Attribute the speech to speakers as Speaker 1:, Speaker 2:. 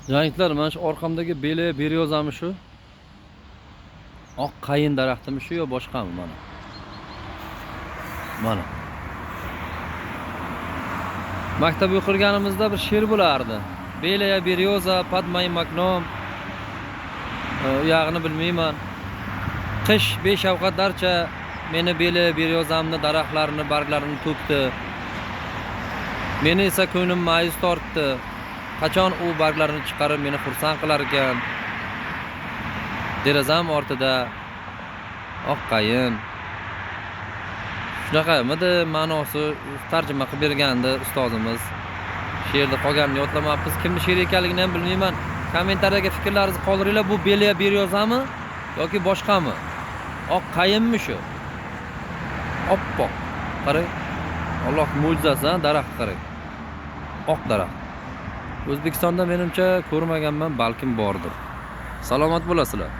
Speaker 1: Janglar, mana shu orqamdagi beli beryozami shu? Oq qayin daraxtimi shu yo boshqami mana? Mana. Maktabga o'qirganimizda bir she'r bo'lardi. Beleya beryoza, padmay maknom. Yog'ini bilmayman. Qish beshafqatlarcha meni beli beryozamni daraxtlarini, barglarini to'kdi. Meni esa ko'nglim ma'yus tortdi. Qachon u barglarini chiqarib meni xursand qilar ekan? Derazam ortida oq qayin. Shunaqamidi ma'nosi tarjima qilib bergandi ustozimiz. She'rda qolganini yodlamabmiz. Kimning she'r ekanligini ham bilmayman. Kommentariyaga fikrlaringizni qoldiringlar. Bu beliya beryozami yoki boshqami? Oq qayinmi shu? Oppoq. Qarang. Alloh mo'jizasi, daraxt qarang. Oq daraxt. O'zbekistonda menimcha ko'rmaganman, balkim bordir. Salomat bo'lasizlar.